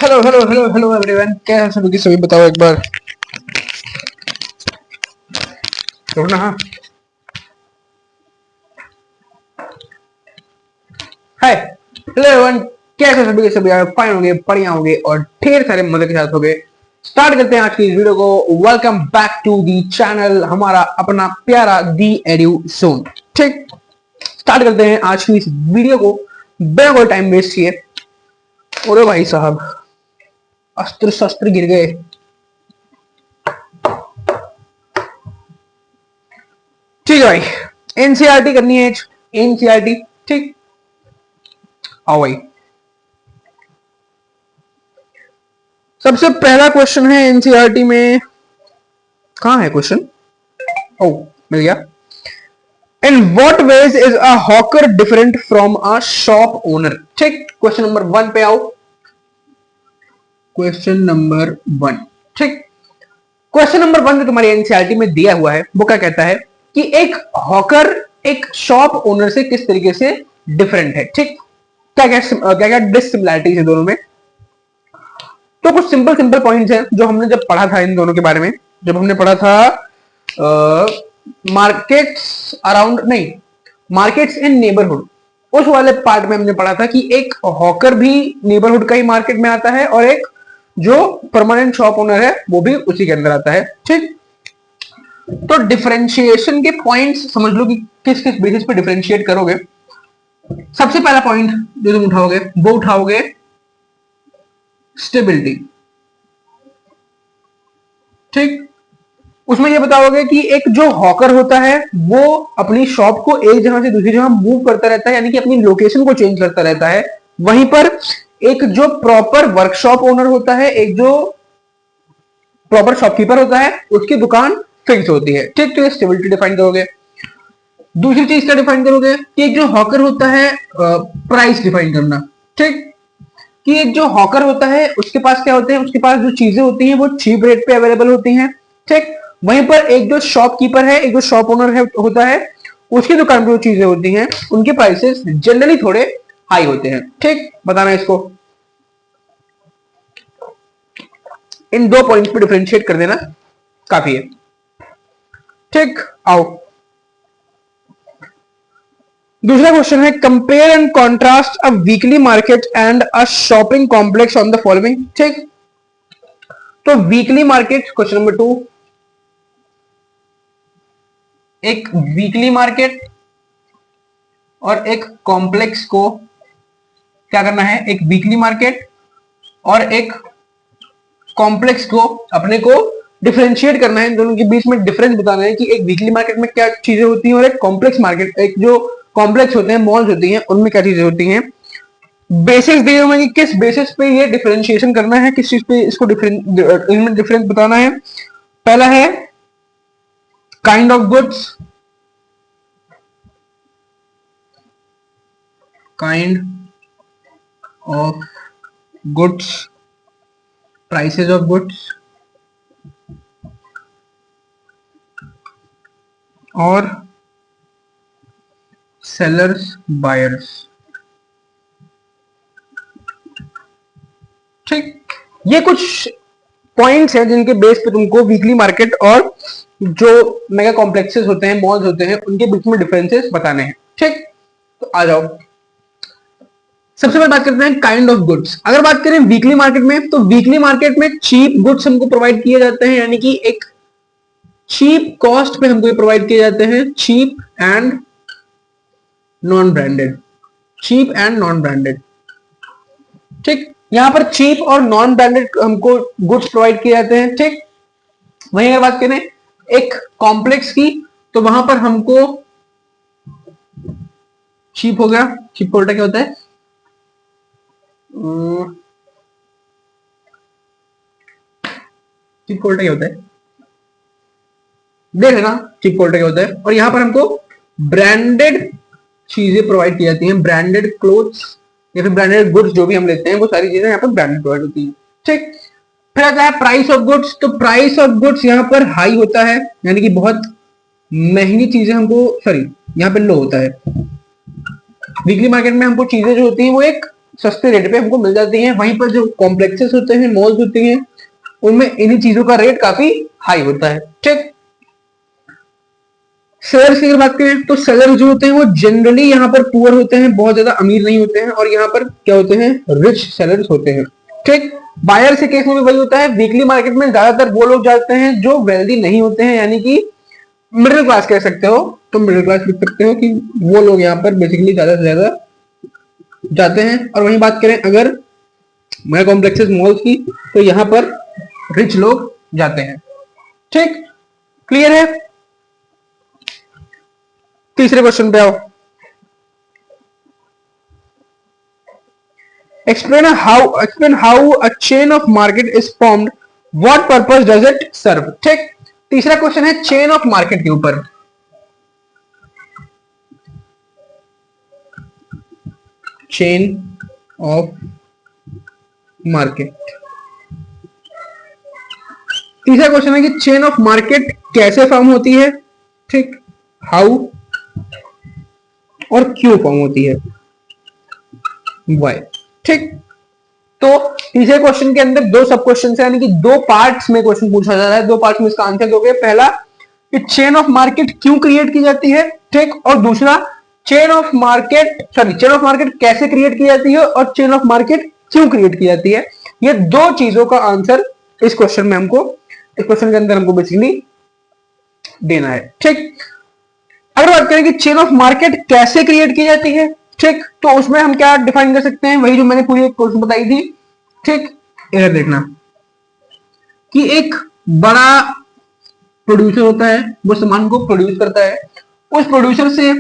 Hello hello hello hello everyone, क्या है सभी की सभी बताओ एक बार। रुकना। हाँ, हाय हेलो एवरीवन, कैसे हैं सभी के सभी। फाइन होंगे, बढ़िया होंगे और ढेर सारे मजे के साथ होंगे। स्टार्ट करते हैं आज की इस वीडियो को। Welcome back to the channel, हमारा अपना प्यारा दी एड्यू जोन। ठीक, स्टार्ट करते हैं आज की इस वीडियो को बिना कोई टाइम वेस्ट किए। अरे भाई साहब, अस्त्र शस्त्र गिर गए। ठीक है भाई, एनसीईआरटी करनी है। एनसीईआरटी, ठीक, आओ भाई। सबसे पहला क्वेश्चन है एनसीईआरटी में, कहां है क्वेश्चन? ओ, मिल गया। In what ways is a hawker different from a shop owner? ठीक, क्वेश्चन नंबर 1 पे आओ। क्वेश्चन नंबर 1, ठीक। क्वेश्चन नंबर 1 जो तुम्हारी एनसीईआरटी में दिया हुआ है वो क्या कहता है कि एक हॉकर एक शॉप ओनर से किस तरीके से डिफरेंट है। ठीक, क्या क्या डिसिमिलैरिटीज है दोनों में। तो कुछ सिंपल सिंपल पॉइंट्स हैं जो हमने जब पढ़ा था इन दोनों के बारे में। जब हमने पढ़ा था मार्केट्स अराउंड, नहीं, मार्केट्स इन नेबरहुड, उस वाले पार्ट में हमने पढ़ा था कि एक हॉकर भी नेबरहुड का ही मार्केट में आता है और एक जो परमानेंट शॉप ओनर है वो भी उसी के अंदर आता है। ठीक, तो डिफरेंशिएशन के पॉइंट्स समझ लो कि किस किस बेसिस पे डिफरेंशिएट करोगे। सबसे पहला पॉइंट जो तुम उठाओगे वो उठाओगे स्टेबिलिटी। ठीक, उसमें ये बताओगे कि एक जो हॉकर होता है वो अपनी शॉप को एक जगह से दूसरी जगह मूव करता रहता है, यानी कि अपनी लोकेशन को चेंज करता रहता है। वहीं पर एक जो प्रॉपर वर्कशॉप ओनर होता है, एक जो प्रॉपर शॉपकीपर होता है, उसकी दुकान फिक्स होती है। ठीक, तो ये स्टेबिलिटी डिफाइन करोगे। दूसरी चीज क्या डिफाइन करोगे कि एक जो हॉकर होता है, प्राइस डिफाइन करना। ठीक, कि एक जो हॉकर होता है उसके पास क्या होते हैं, उसके पास जो चीजें होती हैं वो चीप रेट पे अवेलेबल होती हैं। ठीक, वहीं पर एक जो शॉपकीपर है, एक जो शॉप ओनर है होता है, उसकी दुकान पर जो चीजें होती हैं उनके प्राइसेस जनरली थोड़े हाई होते हैं। ठीक, बताना इसको, इन दो पॉइंट पे डिफरेंशिएट कर देना काफी है। ठीक, आओ दूसरा क्वेश्चन है, compare and contrast a weekly market and a shopping complex on the following. ठीक, तो वीकली मार्केट, क्वेश्चन नंबर 2, एक वीकली मार्केट और एक कॉम्प्लेक्स को क्या करना है, एक वीकली मार्केट और एक कॉम्प्लेक्स को अपने को डिफरेंशिएट करना है। दोनों के बीच में डिफरेंस बताना है कि एक वीकली मार्केट में क्या चीजें होती हैं और एक कॉम्प्लेक्स मार्केट, एक जो कॉम्प्लेक्स होते हैं, मॉल्स होती हैं, उनमें क्या चीजें होती हैं। बेसिस दिए हुए कि किस बेसिस पे ये डिफरेंशिएशन करना है, किस चीज पे इसको इनमें डिफरेंस बताना है। पहला है kind of goods, kind of goods, prices of goods और सेलर्स बायर्स। ठीक, ये कुछ पॉइंट्स हैं जिनके बेस पे तुमको वीकली मार्केट और जो मेगा कॉम्प्लेक्सेस होते हैं, मॉल्स होते हैं, उनके बीच में डिफरेंसेस बताने हैं। ठीक, तो आ जाओ। सबसे पहले बात करते हैं काइंड ऑफ गुड्स। अगर बात करें वीकली मार्केट में, तो वीकली मार्केट में चीप गुड्स हमको प्रोवाइड किए जाते हैं, यानी कि एक चीप कॉस्ट पे हमको प्रोवाइड किए जाते हैं। Cheap and non branded, cheap and non branded. ठीक, यहां पर चीप और नॉन ब्रांडेड हमको गुड्स प्रोवाइड किए जाते हैं। ठीक, वहीं अगर बात करें एक कॉम्प्लेक्स की, तो वहां पर हमको चीप हो गया, चीप का उल्टा क्या होता है, चीप का उल्टा क्या होता है, देख लेना चीप का उल्टा क्या होता है। और यहां पर हमको ब्रांडेड चीजें प्रोवाइड की जाती हैं, ब्रांडेड क्लोथ्स या फिर ब्रांडेड गुड्स जो भी हम लेते हैं वो सारी चीजें यहाँ पर ब्रांडेड प्रोवाइड होती हैं। ठीक, फिर आता है प्राइस ऑफ गुड्स। तो प्राइस ऑफ गुड्स यहाँ पर हाई होता है, यानी कि बहुत महंगी चीजें हमको, सॉरी, यहाँ पे लो होता है। वीकली मार्केट में हमको चीजें जो होती हैं वो एक सस्ते रेट पे हमको मिल जाती हैं। वहीं पर जो कॉम्प्लेक्सेस होते हैं, मॉल्स होते हैं, उनमें इन्हीं चीजों का रेट काफी हाई होता है। ठीक, सेलर्स की अगर बात करें तो सेलर जो होते हैं वो जनरली यहाँ पर पुअर होते हैं, बहुत ज्यादा अमीर नहीं होते हैं, और यहाँ पर क्या होते हैं, रिच सेलर्स होते हैं। ठीक, बायर के केस में भी वही होता है। वीकली मार्केट में ज्यादातर वो लोग जाते हैं जो वेल्दी नहीं होते हैं, यानी कि मिडिल क्लास कह सकते हो, तो मिडिल क्लास लिख सकते हो कि वो लोग यहाँ पर बेसिकली ज्यादा से ज्यादा जाते हैं। और वहीं बात करें अगर मेगा कॉम्प्लेक्सेस मॉल्स की, तो यहाँ पर रिच लोग जाते हैं। ठीक, क्लियर है? तीसरे क्वेश्चन पे आओ। Explain how a chain of market is formed, what purpose does it serve. ठीक, तीसरा क्वेश्चन है चेन ऑफ मार्केट के ऊपर। चेन ऑफ मार्केट, तीसरा क्वेश्चन है कि चेन ऑफ मार्केट कैसे फॉर्म होती है। ठीक, हाउ और क्यों फॉर्म होती है, वाई। ठीक, तो तीसरे क्वेश्चन के अंदर दो सब क्वेश्चन है, यानी कि दो पार्ट्स में क्वेश्चन पूछा जा रहा है। दो पार्ट्स में इसका आंसर दोगे। पहला कि चेन ऑफ मार्केट क्यों क्रिएट की जाती है, ठीक, और दूसरा चेन ऑफ मार्केट कैसे क्रिएट की जाती है और चेन ऑफ मार्केट क्यों क्रिएट की जाती है। ये दो चीजों का आंसर इस क्वेश्चन में हमको, इस क्वेश्चन के अंदर हमको बेसिकली देना है। ठीक, अगर बात करें कि चेन ऑफ मार्केट कैसे क्रिएट की जाती है, ठीक, तो उसमें हम क्या डिफाइन कर सकते हैं, वही जो मैंने पूरी एक क्वेश्चन बताई थी। ठीक, इधर देखना कि एक बड़ा प्रोड्यूसर होता है, वो सामान को प्रोड्यूस करता है। उस प्रोड्यूसर से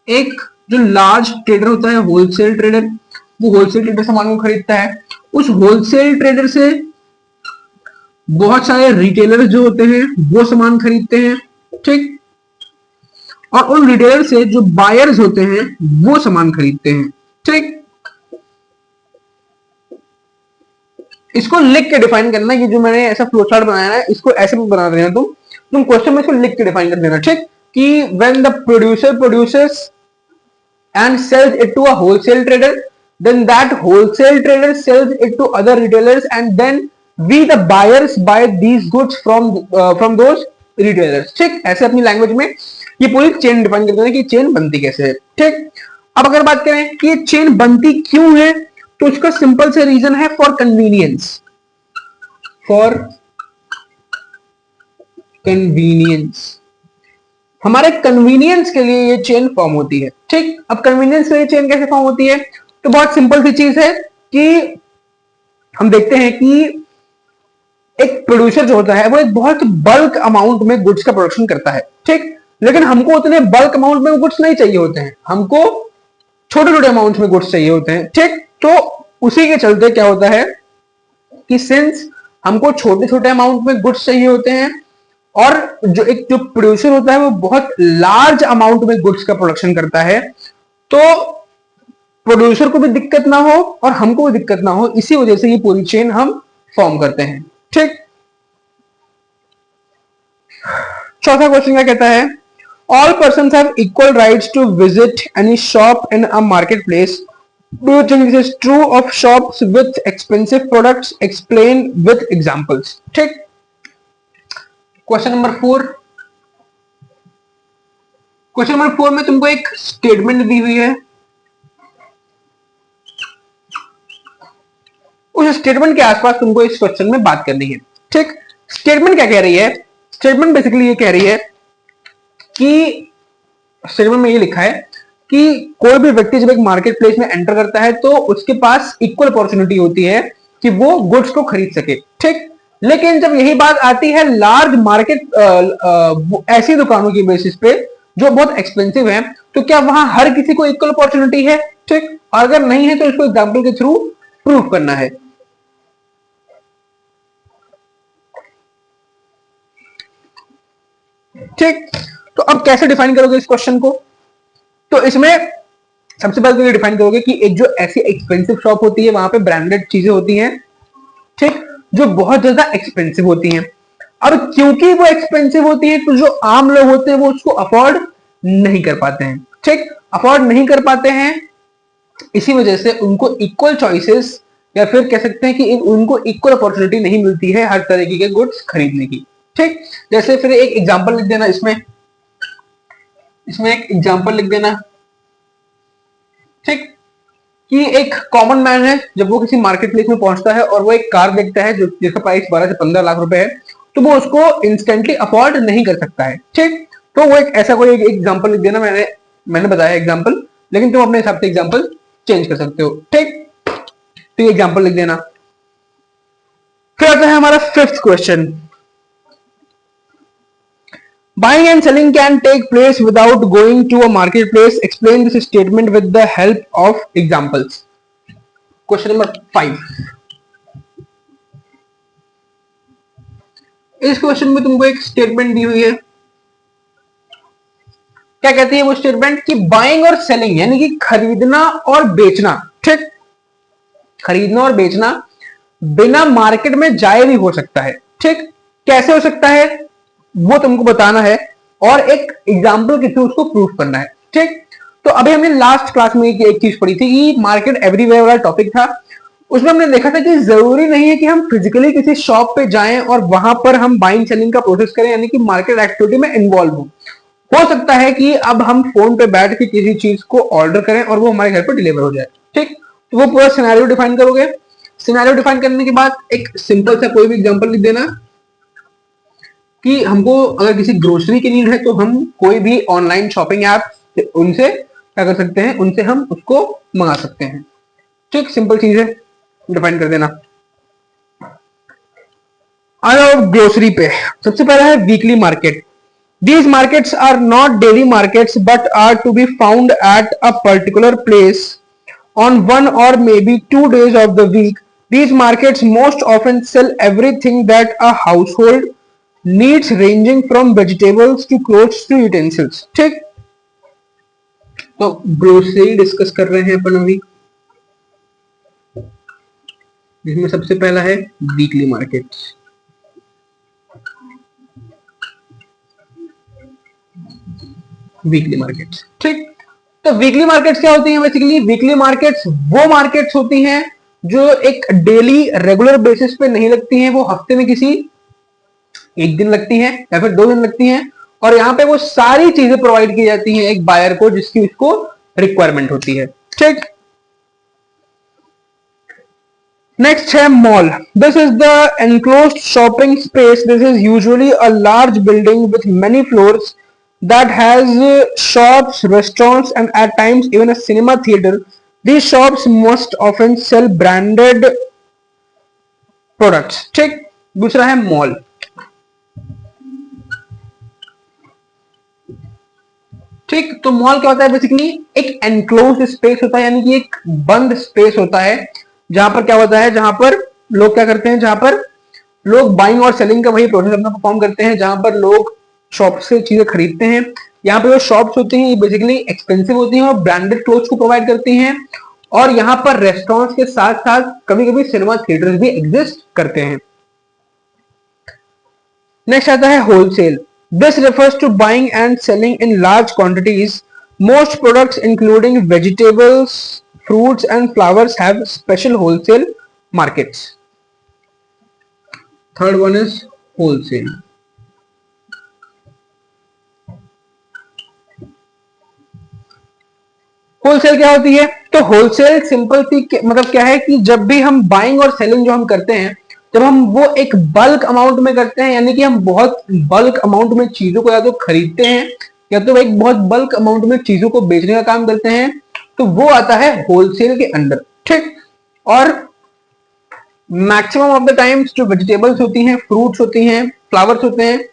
एक जो लार्ज ट्रेडर होता है, होलसेल ट्रेडर, वो होलसेल ट्रेडर सामान को खरीदता है। उस होलसेल ट्रेडर से बहुत सारे रिटेलर जो होते हैं वो सामान खरीदते हैं। ठीक, और उन रिटेलर से जो बायर्स होते हैं वो सामान खरीदते हैं। ठीक, इसको लिख के डिफाइन करना। ये जो मैंने ऐसा फ्लो चार्ट बनाया है, इसको ऐसे बना देना तुम क्वेश्चन में इसको लिख के डिफाइन कर देना। ठीक, कि when the producer produces and sells it to a wholesale trader, then that wholesale trader sells it to other retailers, and then we the buyers buy these goods from those retailers। ठीक, ऐसे अपनी language में ये पूरी chain define करते हैं कि chain बनती कैसे है। ठीक, अब अगर बात करें कि ये चेन बनती क्यों है, तो उसका सिंपल से रीजन है फॉर कन्वीनियंस। फॉर कन्वीनियंस, हमारे कन्वीनियंस के लिए ये चेन फॉर्म होती है। ठीक, अब कन्वीनियंस के लिए चेन कैसे फॉर्म होती है, तो बहुत सिंपल सी चीज है कि हम देखते हैं कि एक प्रोड्यूसर जो होता है वो एक बहुत बल्क अमाउंट में गुड्स का प्रोडक्शन करता है। ठीक, लेकिन हमको उतने बल्क अमाउंट में गुड्स नहीं चाहिए होते हैं, हमको छोटे छोटे अमाउंट में गुड्स चाहिए होते हैं। ठीक, तो उसी के चलते क्या होता है कि सिंस हमको छोटे छोटे अमाउंट में गुड्स चाहिए होते हैं, और जो प्रोड्यूसर होता है वो बहुत लार्ज अमाउंट में गुड्स का प्रोडक्शन करता है, तो प्रोड्यूसर को भी दिक्कत ना हो और हमको भी दिक्कत ना हो, इसी वजह से ये पूरी चेन हम फॉर्म करते हैं। ठीक, चौथा क्वेश्चन क्या कहता है, all persons have equal rights to visit any shop in a market place. Do you think this is true of shops with expensive products? Explain with examples. ठीक, क्वेश्चन नंबर 4, क्वेश्चन नंबर 4 में तुमको एक statement दी हुई है। उस statement के आसपास तुमको इस क्वेश्चन में बात करनी है। ठीक, स्टेटमेंट क्या कह रही है, स्टेटमेंट बेसिकली ये कह रही है कि स्टेटमेंट में ये लिखा है कि कोई भी व्यक्ति जब एक मार्केट प्लेस में एंटर करता है तो उसके पास इक्वल अपॉर्चुनिटी होती है कि वो गुड्स को खरीद सके। ठीक, लेकिन जब यही बात आती है लार्ज मार्केट ऐसी दुकानों की बेसिस पे जो बहुत एक्सपेंसिव है, तो क्या वहां हर किसी को इक्वल अपॉर्चुनिटी है? ठीक, अगर नहीं है तो इसको एग्जांपल के थ्रू प्रूव करना है। ठीक, तो अब कैसे डिफाइन करोगे इस क्वेश्चन को, तो इसमें सबसे पहले तो ये डिफाइन करोगे कि एक जो ऐसी एक्सपेंसिव शॉप होती है वहां पे ब्रांडेड चीजें होती हैं, ठीक, जो बहुत ज्यादा एक्सपेंसिव होती हैं। अब क्योंकि वो एक्सपेंसिव होती है तो जो आम लोग होते हैं वो उसको अफोर्ड नहीं कर पाते हैं। ठीक, अफोर्ड नहीं कर पाते हैं इसी वजह से उनको इक्वल चॉइसेस या फिर कह सकते हैं कि उनको इक्वल अपॉर्चुनिटी नहीं मिलती है हर तरीके के गुड्स खरीदने की। ठीक, जैसे फिर एक एग्जांपल लिख देना इसमें, एक एग्जांपल लिख देना। ठीक, कि एक कॉमन मैन है, जब वो किसी मार्केट प्लेस में पहुंचता है और वो एक कार देखता है जो जिसका प्राइस 12 से 15 लाख रुपए है, तो वो उसको इंस्टेंटली अफोर्ड नहीं कर सकता है। ठीक, तो वो एक ऐसा कोई एक एग्जांपल लिख देना। मैंने बताया एग्जांपल, लेकिन तुम अपने हिसाब से एग्जांपल चेंज कर सकते हो। ठीक, तो ये एग्जांपल लिख देना। फिर आता है हमारा fifth question. Buying and selling can take place without going to a marketplace. Explain this statement with the help of examples. Question number 5। इस क्वेश्चन में तुमको एक स्टेटमेंट दी हुई है। क्या कहती है वो स्टेटमेंट? कि बाइंग और सेलिंग यानी कि खरीदना और बेचना, ठीक, खरीदना और बेचना बिना मार्केट में जाए भी हो सकता है। ठीक, कैसे हो सकता है वो तुमको बताना है और एक एग्जाम्पल के थ्रू उसको प्रूफ करना है। ठीक, तो अभी हमने लास्ट क्लास में एक चीज पढ़ी थी कि मार्केट एवरीवेयर वाला टॉपिक था। उसमें हमने देखा था कि जरूरी नहीं है कि हम फिजिकली किसी शॉप पे जाएं और वहां पर हम बाइंग सेलिंग का प्रोसेस करें, यानी कि मार्केट एक्टिविटी में इन्वॉल्व हो सकता है कि अब हम फोन पे बैठ के किसी चीज को ऑर्डर करें और वो हमारे घर पर डिलीवर हो जाए। ठीक, तो वो पूरा सिनेरियो डिफाइन करोगे। सिनेरियो डिफाइन करने के बाद एक सिंपल सा कोई भी एग्जांपल लिख देना कि हमको अगर किसी ग्रोसरी की नीड है तो हम कोई भी ऑनलाइन शॉपिंग ऐप उनसे क्या कर सकते हैं, उनसे हम उसको मंगा सकते हैं। ठीक, सिंपल चीज है, डिफाइन कर देना। आ जाओ ग्रोसरी पे। सबसे पहला है weekly market. These markets are not daily markets but are to be found at a particular place on one or maybe 2 days of the week. These markets most often sell everything that a household needs ranging from vegetables to clothes to utensils. ठीक, तो grocery discuss कर रहे हैं अपन अभी, जिसमें सबसे पहला है वीकली मार्केट्स। वीकली मार्केट्स, ठीक, तो वीकली मार्केट्स क्या होती हैं? बेसिकली वीकली मार्केट्स वो मार्केट्स होती हैं जो एक डेली रेगुलर बेसिस पे नहीं लगती हैं, वो हफ्ते में किसी एक दिन लगती हैं या फिर 2 दिन लगती हैं, और यहाँ पे वो सारी चीजें प्रोवाइड की जाती हैं एक बायर को जिसकी उसको रिक्वायरमेंट होती है। ठीक, नेक्स्ट है mall. This is the enclosed shopping space. This is usually a large building with many floors that has shops, restaurants, and at times even a cinema theater. These shops most often sell branded products. ठीक, दूसरा है mall. ठीक, तो mall क्या होता है? Basically एक enclosed space होता है, यानी कि एक बंद स्पेस होता है जहां पर क्या होता है, जहां पर लोग क्या करते हैं, जहां पर लोग बाइंग और सेलिंग का वही प्रोसेस अपना परफॉर्म करते हैं, जहां पर लोग शॉप से चीजें खरीदते हैं। यहाँ पे जो शॉप्स होती हैं ये बेसिकली एक्सपेंसिव होती हैं और ब्रांडेड क्लोथ्स को प्रोवाइड करती हैं, और यहाँ पर रेस्टोरेंट्स के साथ साथ कभी कभी सिनेमा थिएटर्स भी एग्जिस्ट करते हैं। नेक्स्ट आता है wholesale. This refers to buying and selling in large quantities. Most products including vegetables, fruits and flowers have special wholesale markets. Third one is wholesale. Wholesale क्या होती है? तो होलसेल सिंपल सी मतलब क्या है कि जब भी हम बाइंग और सेलिंग जो हम करते हैं, जब हम वो एक बल्क अमाउंट में करते हैं, यानी कि हम बहुत बल्क अमाउंट में चीजों को या तो खरीदते हैं या तो एक बहुत बल्क अमाउंट में चीजों को बेचने का काम करते हैं, तो वो आता है होलसेल के अंदर। ठीक, और मैक्सिमम ऑफ द टाइम्स जो वेजिटेबल्स होती हैं, फ्रूट्स होती हैं, फ्लावर्स होते हैं,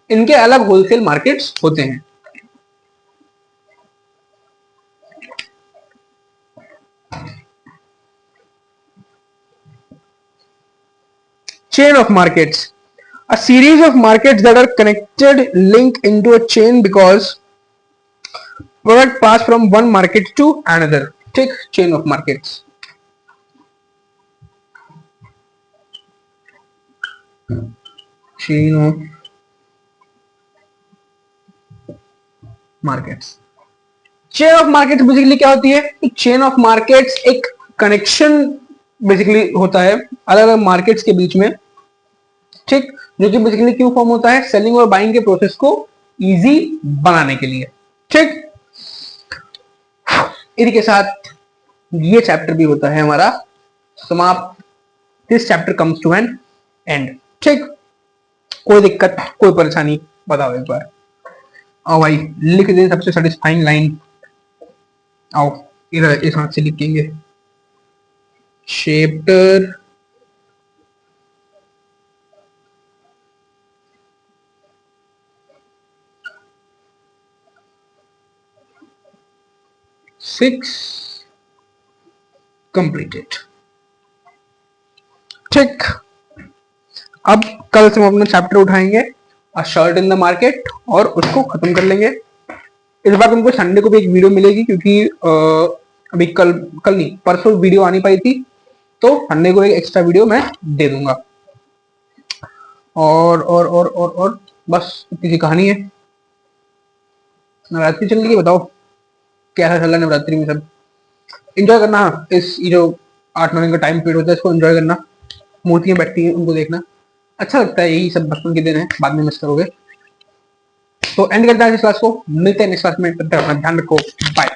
इनके अलग होलसेल मार्केट्स होते हैं। Chain of markets. A series of markets that are connected, link into a chain because product pass from one market to another. ठीक, chain of markets. Chain of markets. Chain of markets basically क्या होती है? एक chain of markets एक connection basically होता है अलग अलग मार्केट्स के बीच में, ठीक, जो कि बेसिकली क्यों फॉर्म होता है? सेलिंग और बाइंग के प्रोसेस को इजी बनाने के लिए, ठीक। इसी के साथ ये चैप्टर भी होता है हमारा समाप्त। This chapter comes to an end, ठीक। कोई दिक्कत, कोई परेशानी बताओ एक बार। आओ भाई लिख दे सबसे सेटिस्फाइंग लाइन। आओ इधर इस हाथ से लिखेंगे। चैप्टर सिक्स कंप्लीटेड, ठीक। अब कल से हम अपना चैप्टर उठाएंगे अ शर्ट इन द मार्केट और उसको खत्म कर लेंगे। इस बार तुमको संडे को भी एक वीडियो मिलेगी क्योंकि अभी कल नहीं परसों वीडियो आ नहीं पाई थी, तो संडे को एक एक्स्ट्रा वीडियो मैं दे दूंगा। और बस इतनी सी कहानी है। नवरात्रि चल रही है, बताओ कैसा चल रहा है नवरात्रि में? सब एंजॉय करना, इस ये जो 8-9 दिन का टाइम पीरियड होता है इसको एंजॉय करना। मूर्तियां बैठती हैं उनको देखना अच्छा लगता है, यही सब बचपन के दिन है, बाद में मिस करोगे। तो एंड करते हैं इस क्लास को, मिलते हैं नेक्स्ट क्लास में, तब तक अपना ध्यान रखो, बाय।